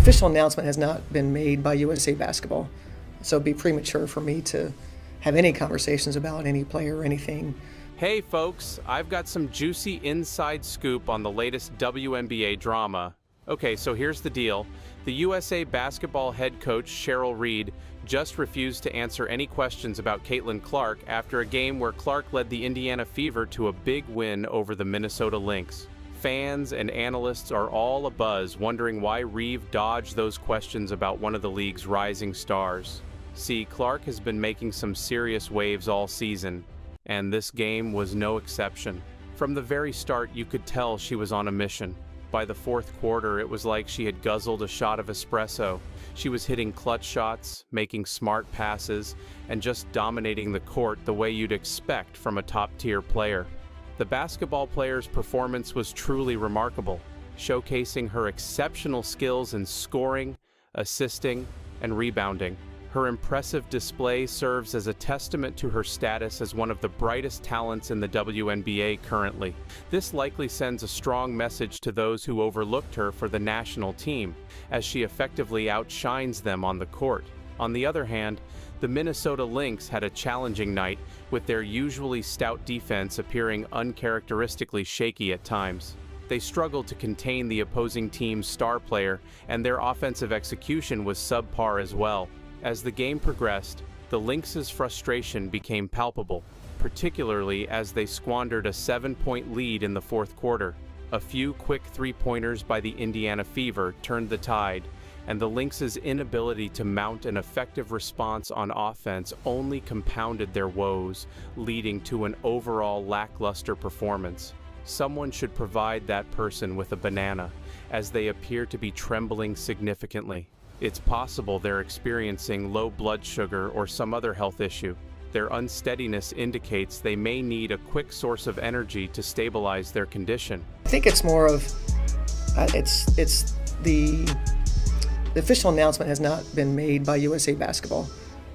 official announcement has not been made by USA Basketball, so it'd be premature for me to have any conversations about any player or anything. Hey folks, I've got some juicy inside scoop on the latest WNBA drama. Okay, so here's the deal. The USA Basketball head coach Cheryl Reeve just refused to answer any questions about Caitlin Clark after a game where Clark led the Indiana Fever to a big win over the Minnesota Lynx. Fans and analysts are all abuzz, wondering why Reeve dodged those questions about one of the league's rising stars. See, Clark has been making some serious waves all season, and this game was no exception. From the very start, you could tell she was on a mission. By the fourth quarter, it was like she had guzzled a shot of espresso. She was hitting clutch shots, making smart passes, and just dominating the court the way you'd expect from a top-tier player. The basketball player's performance was truly remarkable, showcasing her exceptional skills in scoring, assisting, and rebounding. Her impressive display serves as a testament to her status as one of the brightest talents in the WNBA currently. This likely sends a strong message to those who overlooked her for the national team, as she effectively outshines them on the court. On the other hand, the Minnesota Lynx had a challenging night, with their usually stout defense appearing uncharacteristically shaky at times. They struggled to contain the opposing team's star player, and their offensive execution was subpar as well. As the game progressed, the Lynx's frustration became palpable, particularly as they squandered a 7-point lead in the fourth quarter. A few quick three-pointers by the Indiana Fever turned the tide, and the Lynx's inability to mount an effective response on offense only compounded their woes, leading to an overall lackluster performance. Someone should provide that person with a banana, as they appear to be trembling significantly. It's possible they're experiencing low blood sugar or some other health issue. Their unsteadiness indicates they may need a quick source of energy to stabilize their condition. I think it's more of, the official announcement has not been made by USA Basketball,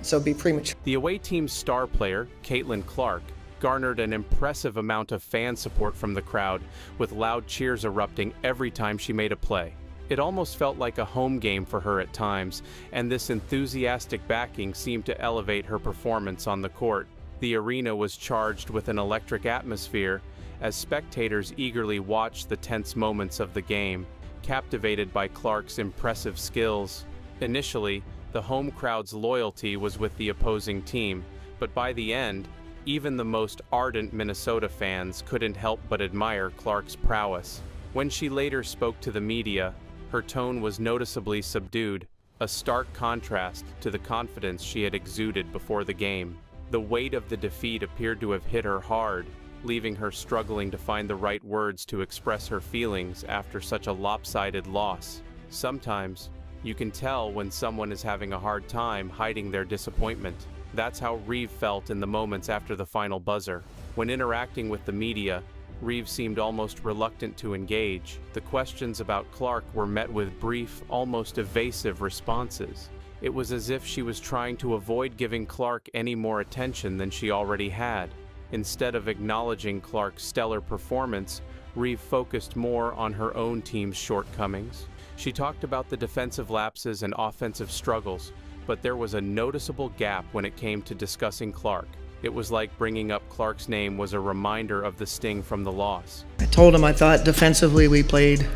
so it'd be premature. The away team's star player, Caitlin Clark, garnered an impressive amount of fan support from the crowd, with loud cheers erupting every time she made a play. It almost felt like a home game for her at times, and this enthusiastic backing seemed to elevate her performance on the court. The arena was charged with an electric atmosphere as spectators eagerly watched the tense moments of the game, captivated by Clark's impressive skills. Initially, the home crowd's loyalty was with the opposing team, but by the end, even the most ardent Minnesota fans couldn't help but admire Clark's prowess. When she later spoke to the media, her tone was noticeably subdued, a stark contrast to the confidence she had exuded before the game. The weight of the defeat appeared to have hit her hard, leaving her struggling to find the right words to express her feelings after such a lopsided loss. Sometimes, you can tell when someone is having a hard time hiding their disappointment. That's how Reeve felt in the moments after the final buzzer. When interacting with the media, Reeve seemed almost reluctant to engage. The questions about Clark were met with brief, almost evasive responses. It was as if she was trying to avoid giving Clark any more attention than she already had. Instead of acknowledging Clark's stellar performance, Reeve focused more on her own team's shortcomings. She talked about the defensive lapses and offensive struggles, but there was a noticeable gap when it came to discussing Clark. It was like bringing up Clark's name was a reminder of the sting from the loss. I told him I thought defensively we played,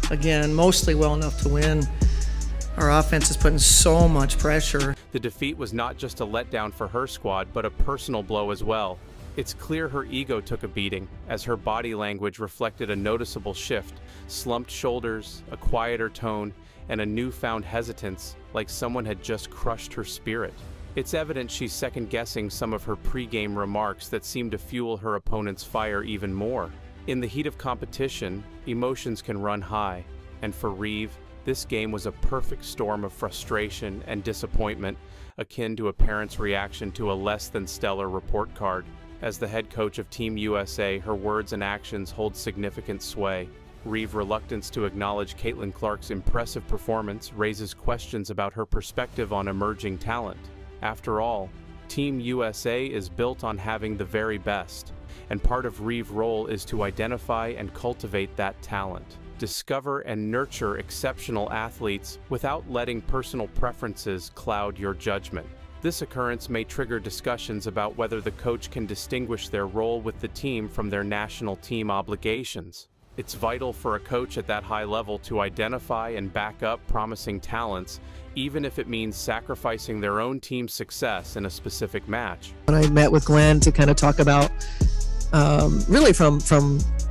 again, mostly well enough to win. Our offense is putting so much pressure. The defeat was not just a letdown for her squad, but a personal blow as well. It's clear her ego took a beating, as her body language reflected a noticeable shift: slumped shoulders, a quieter tone, and a newfound hesitance, like someone had just crushed her spirit. It's evident she's second-guessing some of her pre-game remarks that seem to fuel her opponent's fire even more. In the heat of competition, emotions can run high, and for Reeve, this game was a perfect storm of frustration and disappointment, akin to a parent's reaction to a less-than-stellar report card. As the head coach of Team USA, her words and actions hold significant sway. Reeve's reluctance to acknowledge Caitlin Clark's impressive performance raises questions about her perspective on emerging talent. After all, Team USA is built on having the very best, and part of Reeve's role is to identify and cultivate that talent. discover and nurture exceptional athletes without letting personal preferences cloud your judgment. This occurrence may trigger discussions about whether the coach can distinguish their role with the team from their national team obligations. It's vital for a coach at that high level to identify and back up promising talents, even if it means sacrificing their own team's success in a specific match. When I met with Glenn to kind of talk about really from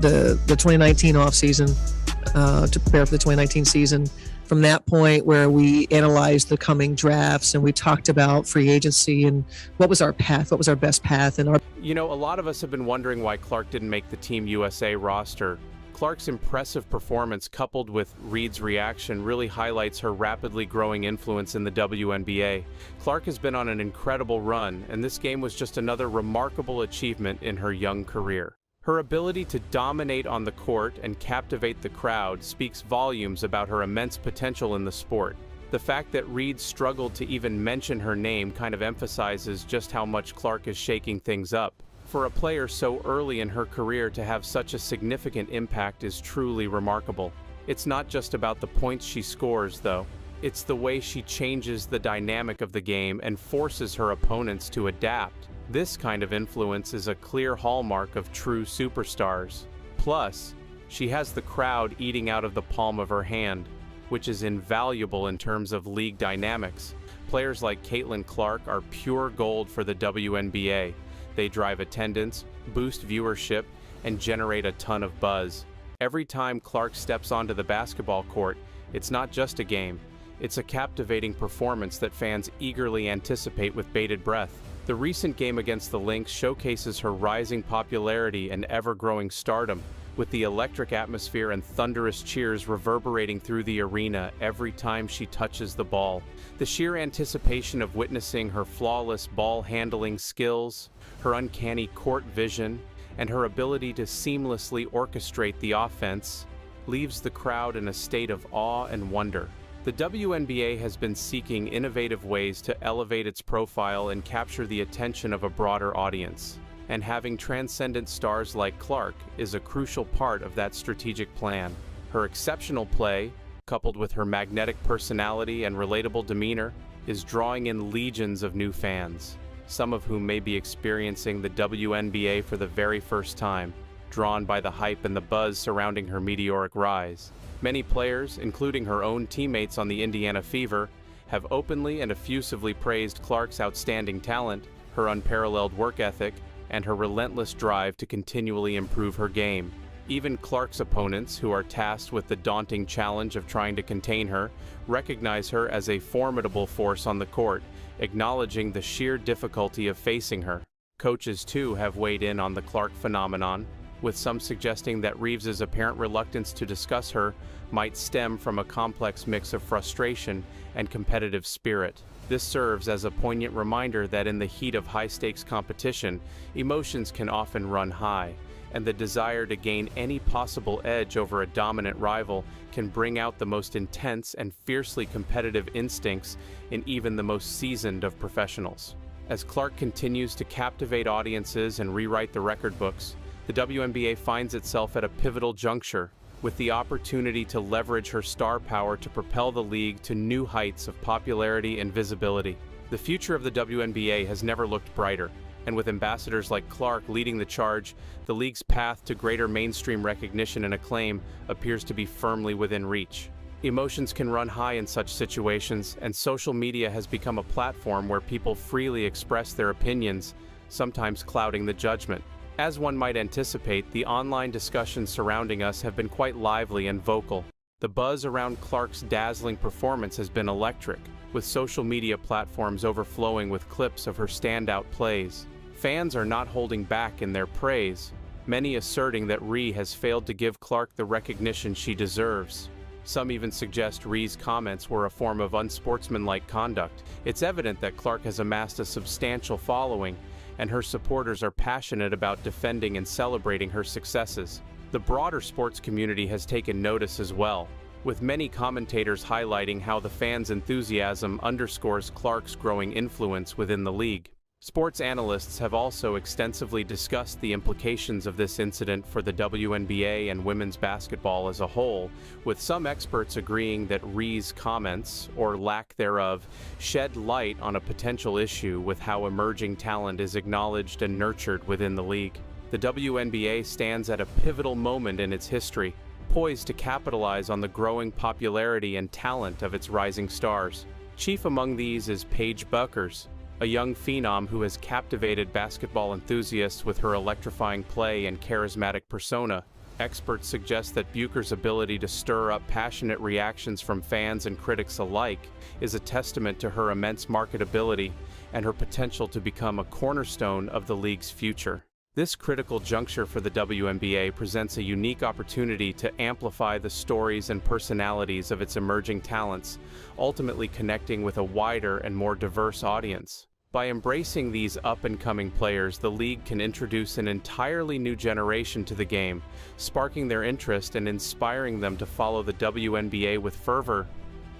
the 2019 off season to prepare for the 2019 season, from that point where we analyzed the coming drafts and we talked about free agency and what was our path, what was our best path. And a lot of us have been wondering why Clark didn't make the Team USA roster. Clark's impressive performance, coupled with Reed's reaction, really highlights her rapidly growing influence in the WNBA. Clark has been on an incredible run, and this game was just another remarkable achievement in her young career. Her ability to dominate on the court and captivate the crowd speaks volumes about her immense potential in the sport. The fact that Reed struggled to even mention her name kind of emphasizes just how much Clark is shaking things up. For a player so early in her career to have such a significant impact is truly remarkable. It's not just about the points she scores, though. It's the way she changes the dynamic of the game and forces her opponents to adapt. This kind of influence is a clear hallmark of true superstars. Plus, she has the crowd eating out of the palm of her hand, which is invaluable in terms of league dynamics. Players like Caitlin Clark are pure gold for the WNBA. They drive attendance, boost viewership, and generate a ton of buzz. Every time Clark steps onto the basketball court, it's not just a game. It's a captivating performance that fans eagerly anticipate with bated breath. The recent game against the Lynx showcases her rising popularity and ever-growing stardom, with the electric atmosphere and thunderous cheers reverberating through the arena every time she touches the ball. The sheer anticipation of witnessing her flawless ball-handling skills, her uncanny court vision, and her ability to seamlessly orchestrate the offense leaves the crowd in a state of awe and wonder. The WNBA has been seeking innovative ways to elevate its profile and capture the attention of a broader audience, and having transcendent stars like Clark is a crucial part of that strategic plan. Her exceptional play, coupled with her magnetic personality and relatable demeanor, is drawing in legions of new fans, some of whom may be experiencing the WNBA for the very first time, drawn by the hype and the buzz surrounding her meteoric rise. Many players, including her own teammates on the Indiana Fever, have openly and effusively praised Clark's outstanding talent, her unparalleled work ethic, and her relentless drive to continually improve her game. Even Clark's opponents, who are tasked with the daunting challenge of trying to contain her, recognize her as a formidable force on the court, acknowledging the sheer difficulty of facing her. Coaches, too, have weighed in on the Clark phenomenon, with some suggesting that Reeves's apparent reluctance to discuss her might stem from a complex mix of frustration and competitive spirit. This serves as a poignant reminder that in the heat of high-stakes competition, emotions can often run high, and the desire to gain any possible edge over a dominant rival can bring out the most intense and fiercely competitive instincts in even the most seasoned of professionals. As Clark continues to captivate audiences and rewrite the record books, the WNBA finds itself at a pivotal juncture, with the opportunity to leverage her star power to propel the league to new heights of popularity and visibility. The future of the WNBA has never looked brighter, and with ambassadors like Clark leading the charge, the league's path to greater mainstream recognition and acclaim appears to be firmly within reach. Emotions can run high in such situations, and social media has become a platform where people freely express their opinions, sometimes clouding the judgment. As one might anticipate, the online discussions surrounding us have been quite lively and vocal. The buzz around Clark's dazzling performance has been electric, with social media platforms overflowing with clips of her standout plays. Fans are not holding back in their praise, many asserting that Ree has failed to give Clark the recognition she deserves. Some even suggest Ree's comments were a form of unsportsmanlike conduct. It's evident that Clark has amassed a substantial following, and her supporters are passionate about defending and celebrating her successes. The broader sports community has taken notice as well, with many commentators highlighting how the fans' enthusiasm underscores Clark's growing influence within the league. Sports analysts have also extensively discussed the implications of this incident for the WNBA and women's basketball as a whole, with some experts agreeing that Reeve's comments, or lack thereof, shed light on a potential issue with how emerging talent is acknowledged and nurtured within the league. The WNBA stands at a pivotal moment in its history, poised to capitalize on the growing popularity and talent of its rising stars. Chief among these is Paige Bueckers, a young phenom who has captivated basketball enthusiasts with her electrifying play and charismatic persona. Experts suggest that Bueckers' ability to stir up passionate reactions from fans and critics alike is a testament to her immense marketability and her potential to become a cornerstone of the league's future. This critical juncture for the WNBA presents a unique opportunity to amplify the stories and personalities of its emerging talents, ultimately connecting with a wider and more diverse audience. By embracing these up-and-coming players, the league can introduce an entirely new generation to the game, sparking their interest and inspiring them to follow the WNBA with fervor.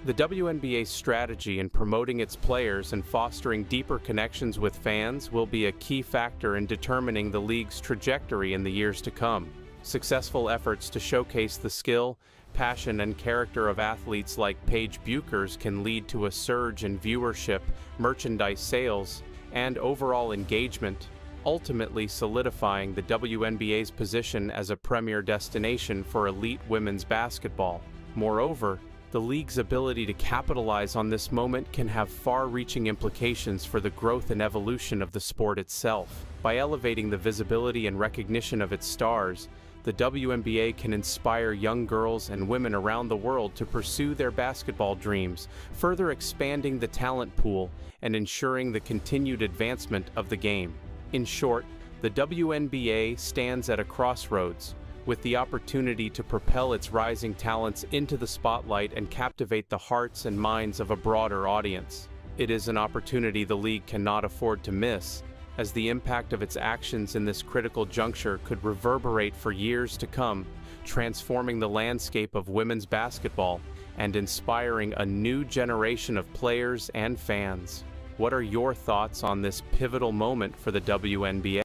The WNBA's strategy in promoting its players and fostering deeper connections with fans will be a key factor in determining the league's trajectory in the years to come. Successful efforts to showcase the skill, passion, and character of athletes like Paige Bueckers can lead to a surge in viewership, merchandise sales, and overall engagement, ultimately solidifying the WNBA's position as a premier destination for elite women's basketball. Moreover, the league's ability to capitalize on this moment can have far-reaching implications for the growth and evolution of the sport itself. By elevating the visibility and recognition of its stars, the WNBA can inspire young girls and women around the world to pursue their basketball dreams, further expanding the talent pool and ensuring the continued advancement of the game. In short, the WNBA stands at a crossroads, with the opportunity to propel its rising talents into the spotlight and captivate the hearts and minds of a broader audience. It is an opportunity the league cannot afford to miss, as the impact of its actions in this critical juncture could reverberate for years to come, transforming the landscape of women's basketball and inspiring a new generation of players and fans. What are your thoughts on this pivotal moment for the WNBA?